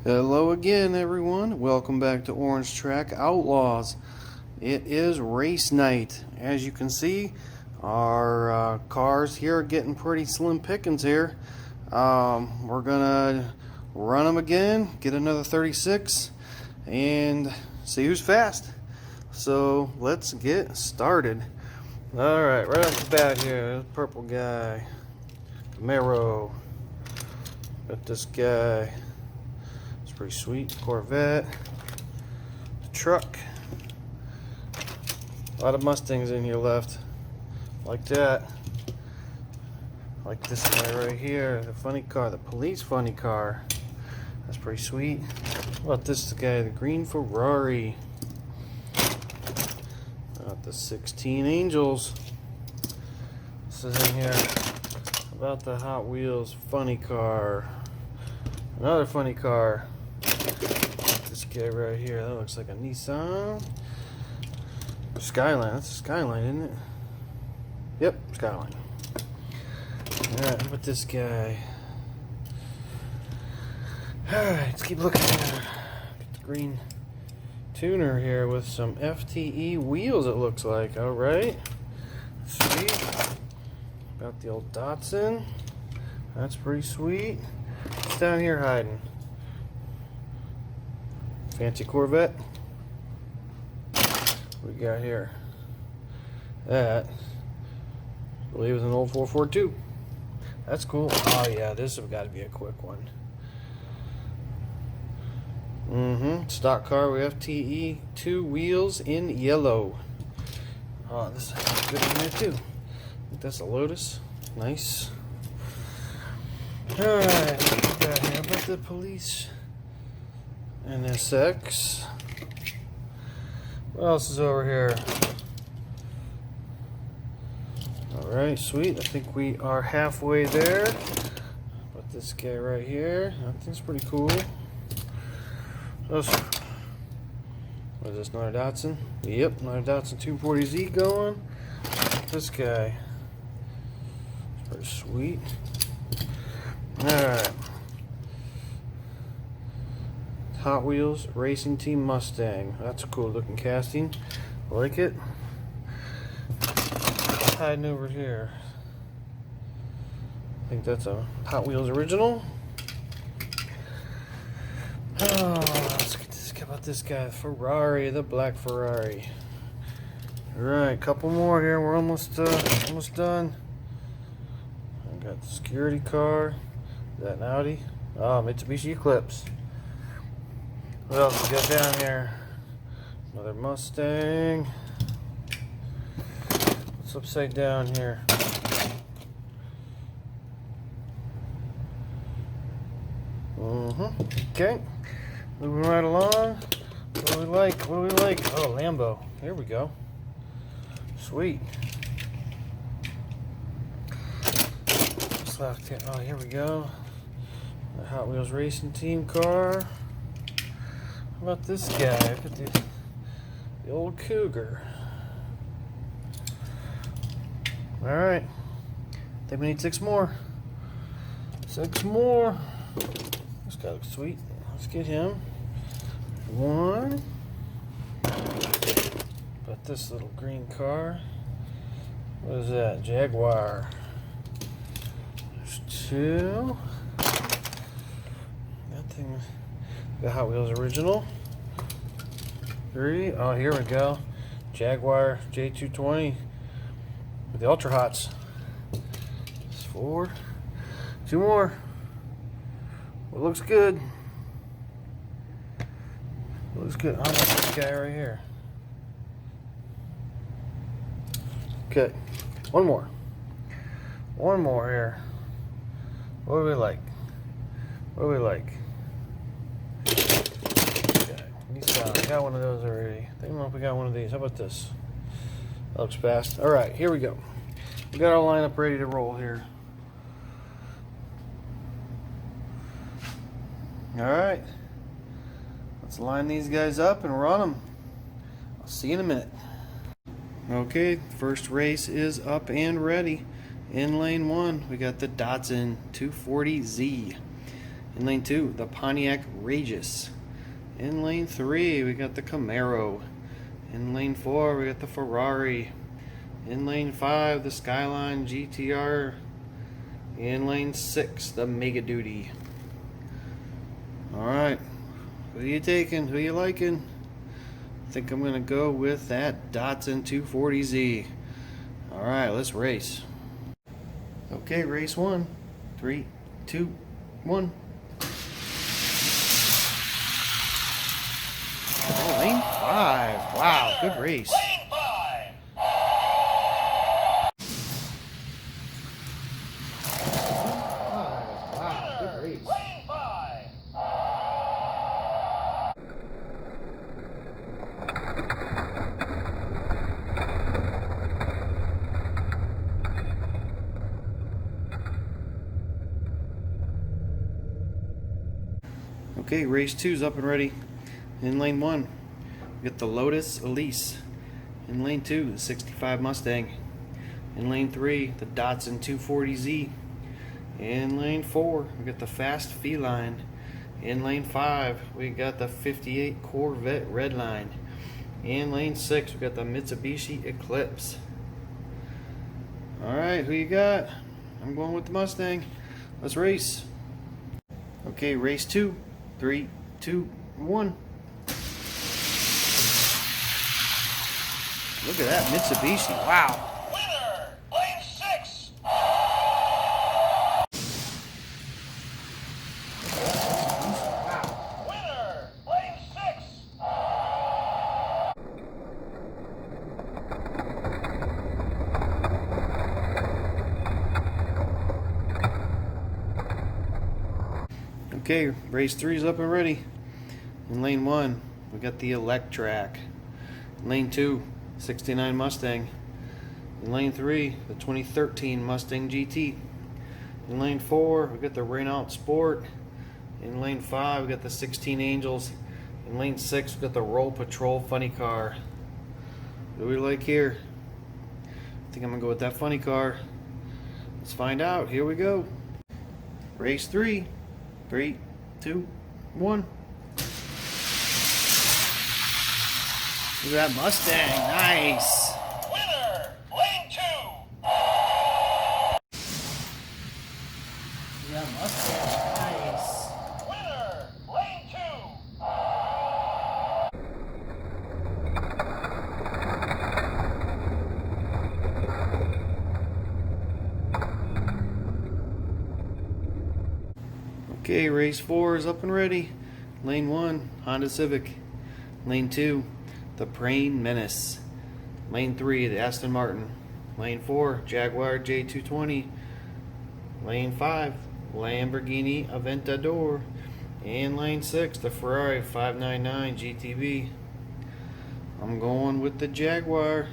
Hello again, everyone. Welcome back to Orange Track Outlaws. It is race night. As you can see, our cars here are getting pretty slim pickings here. We're gonna run them again, get another 36, and see who's fast. So let's get started. All right, right off the bat here, this purple guy, Camaro. Got this guy. Pretty sweet. Corvette. The truck. A lot of Mustangs in here left. Like that. Like this guy right here. The funny car. The police funny car. That's pretty sweet. What about this guy? The green Ferrari. About the 16 Angels. This is in here. About the Hot Wheels funny car. Another funny car. This guy right here, that looks like a Nissan Skyline. That's a Skyline, isn't it? Yep, Skyline. Alright, how about this guy? Alright, let's keep looking here. Get the green tuner here with some FTE wheels, it looks like. Alright. Sweet. Got the old Datsun. That's pretty sweet. What's down here hiding? Fancy Corvette. What we got here? That, I believe, is an old 442. That's cool. Oh yeah, this has got to be a quick one. Stock car with FTE 2 wheels in yellow. Oh, this is good in there too. I think that's a Lotus. Nice. Alright, what we got here? How about the police? NSX. What else is over here? Alright, sweet. I think we are halfway there. But this guy right here, I think it's pretty cool. What is this, another Datsun? Yep, another Datsun 240Z going. This guy. It's pretty sweet. Alright. Hot Wheels Racing Team Mustang. That's a cool looking casting. I like it. Hiding over here. I think that's a Hot Wheels original. Oh, let's get this. How about this guy? Ferrari, the black Ferrari. Alright, couple more here. We're almost done. I got the security car. Is that an Audi? Oh, Mitsubishi Eclipse. What else we got down here? Another Mustang. What's upside down here? Okay. Moving right along. What do we like? What do we like? Oh, Lambo. Here we go. Sweet. What's left here? Oh, here we go. The Hot Wheels Racing Team car. How about this guy? Look at the old Cougar. Alright. I think we need 6 more. 6 more. This guy looks sweet. Let's get him. 1. But this little green car. What is that? Jaguar. There's 2. That thing. The Hot Wheels original. 3. Oh, here we go. Jaguar J220 with the Ultra Hots. 4. 2 more. Well, looks good. Looks good. How about this guy right here? Okay. 1 more. 1 more here. What do we like? What do we like? We got one of those already. I don't know if we got one of these. How about this? That looks fast. Alright, here we go. We got our lineup ready to roll here. Alright. Let's line these guys up and run them. I'll see you in a minute. Okay, first race is up and ready. In lane 1, we got the Datsun 240Z. In lane 2, the Pontiac Regis. In lane 3, we got the Camaro. In lane 4, we got the Ferrari. In lane 5, the Skyline GTR. In lane 6, the Mega Duty. Alright, who you taking? Who you liking? I think I'm going to go with that Datsun 240Z. Alright, let's race. Okay, race 1. 3, 2, 1. Oh, lane 5. Wow, good race. Wow, good race. Okay, race 2's up and ready. In lane 1, we got the Lotus Elise. In lane 2, the 65 Mustang. In lane 3, the Datsun 240Z. In lane 4, we got the Fast Feline. In lane 5, we got the 58 Corvette Redline. In lane 6, we got the Mitsubishi Eclipse. Alright, who you got? I'm going with the Mustang. Let's race. Okay, race 2. 3, 2, 1. Look at that Mitsubishi. Wow. Winner, lane 6. Wow. Winner, lane 6. Okay, race 3's up and ready. In lane 1, we got the Electrac. In lane 2, 69 Mustang. In lane 3, the 2013 Mustang GT. In lane 4, we got the Renault Sport. In lane 5, we got the 16 Angels. In lane 6, we got the Roll Patrol Funny Car. What do we like here? I think I'm gonna go with that funny car. Let's find out. Here we go. Race 3. 3, 2, 1. Look at that Mustang. Nice. Winner, lane 2. Look at that Mustang. Nice. Winner, lane 2. Okay, race 4 is up and ready. Lane 1, Honda Civic. Lane 2, the Prane Menace. Lane 3, the Aston Martin. Lane 4, Jaguar J220. Lane 5, Lamborghini Aventador. And lane 6, the Ferrari 599 GTB. I'm going with the Jaguar.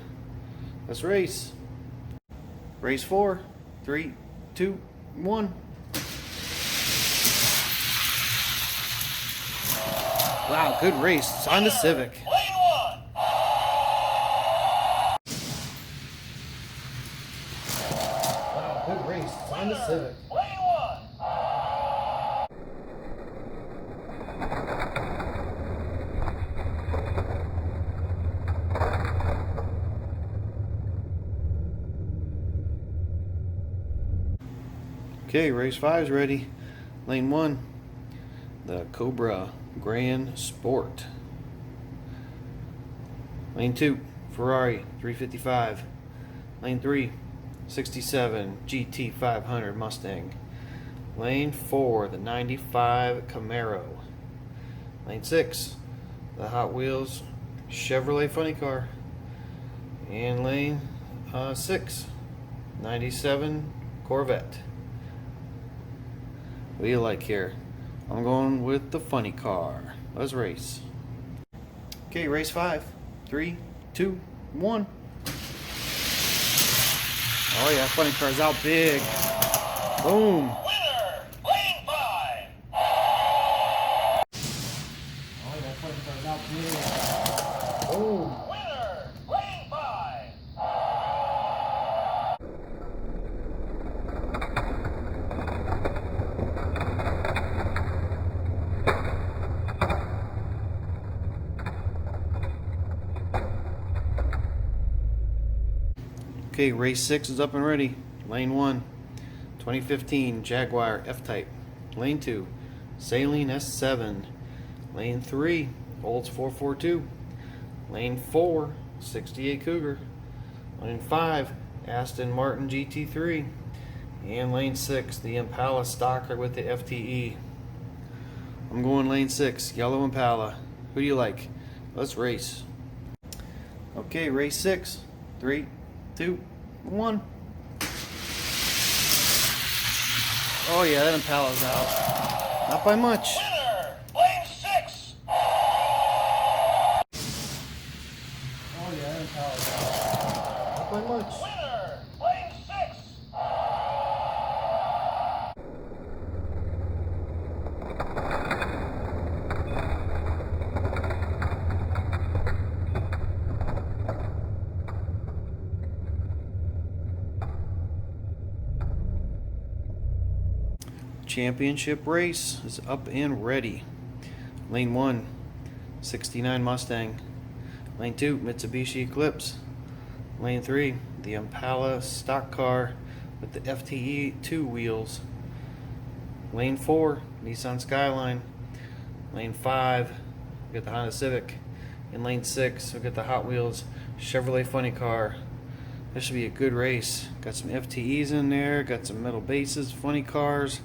Let's race. Race 4, 3, 2, 1. Wow, good race. It's on the Civic. Lane 1. Wow, good race. It's on the Civic. Lane 1. Okay, race 5's ready. Lane 1, the Cobra Grand Sport. Lane 2, Ferrari 355. Lane 3, 67 GT500 Mustang. Lane 4, the 95 Camaro. Lane 6, the Hot Wheels Chevrolet Funny Car. And lane 6, 97 Corvette. What do you like here? I'm going with the funny car. Let's race. Okay, race 5. 3, 2, 1. Oh yeah, funny car's out big. Boom. Winner, lane 5. Oh yeah, funny car's out big. Boom. Winner, lane 5. Okay, race 6 is up and ready. Lane 1, 2015 Jaguar F-Type. Lane 2, Saleen S7. Lane 3, Olds 442. Lane 4, 68 Cougar. Lane 5, Aston Martin GT3. And lane 6, the Impala Stocker with the FTE. I'm going lane 6, yellow Impala. Who do you like? Let's race. Okay, race 6. 3, 2, 1. Oh yeah, that Impala's out. Not by much. Winner, lane 6. Oh yeah, that Impala's out. Not by much. Winner, lane 6. Championship race is up and ready. Lane 1, 69 Mustang. Lane 2, Mitsubishi Eclipse. Lane 3, the Impala stock car with the FTE 2 wheels. Lane 4, Nissan Skyline. Lane 5, we got the Honda Civic. In lane 6, we got the Hot Wheels Chevrolet Funny Car. This should be a good race. Got some FTEs in there, got some metal bases, funny cars.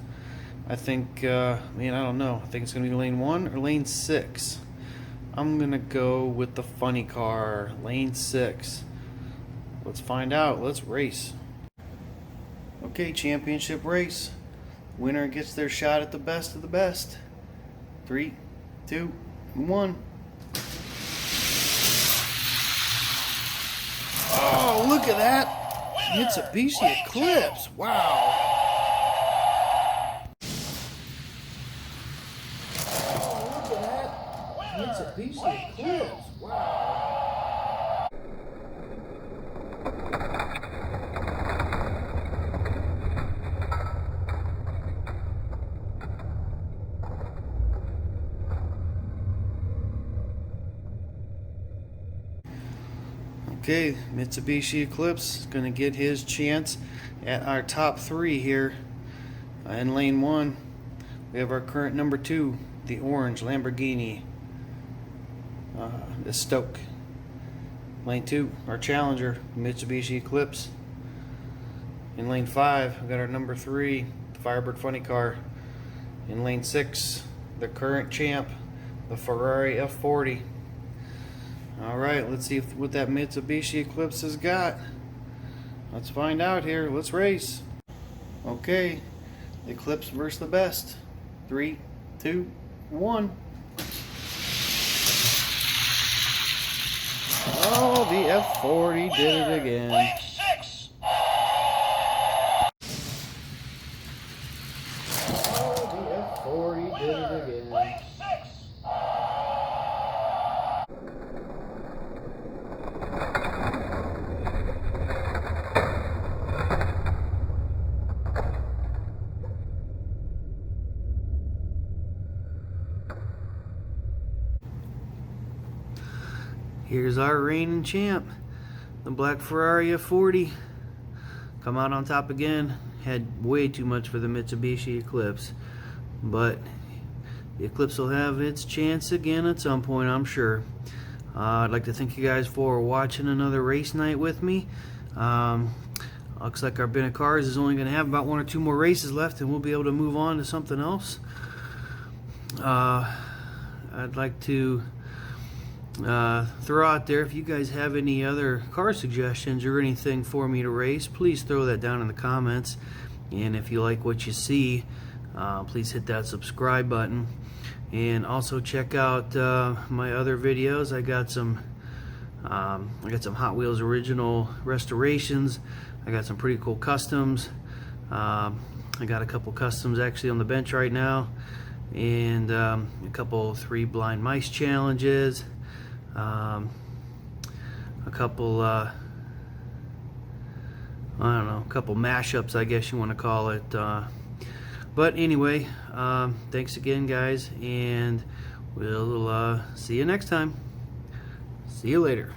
I think, I don't know. I think it's going to be lane 1 or lane 6. I'm going to go with the funny car, lane 6. Let's find out. Let's race. Okay, championship race. Winner gets their shot at the best of the best. 3, 2, 1. Oh, look at that. Mitsubishi Eclipse. Wow. Mitsubishi Eclipse. Wow. Okay, Mitsubishi Eclipse is going to get his chance at our top 3 here. In lane 1, we have our current number 2, the orange Lamborghini. The Stoke. Lane 2, our challenger, Mitsubishi Eclipse. In lane 5, we got our number 3, the Firebird Funny Car. In lane 6, the current champ, the Ferrari F40. Alright, let's see what that Mitsubishi Eclipse has got. Let's find out here. Let's race. Okay, the Eclipse versus the best. 3, 2, 1. Oh, the F40 did it again. Lane 6. Oh, the F40 did it again. Lane 6. Here's our reigning champ, the black Ferrari F40. Come out on top again. Had way too much for the Mitsubishi Eclipse, but the Eclipse will have its chance again at some point, I'm sure. I'd like to thank you guys for watching another race night with me. Looks like our bin of cars is only going to have about 1 or 2 more races left, and we'll be able to move on to something else. I'd like to throw out there, if you guys have any other car suggestions or anything for me to race, please throw that down in the comments. And if you like what you see, please hit that subscribe button, and also check out my other videos. I got some Hot Wheels original restorations. I got some pretty cool customs. I got a couple customs actually on the bench right now, and a couple 3 blind mice challenges. A couple I don't know, a couple mashups, I guess you want to call it. But anyway, thanks again, guys, and we'll see you next time. See you later.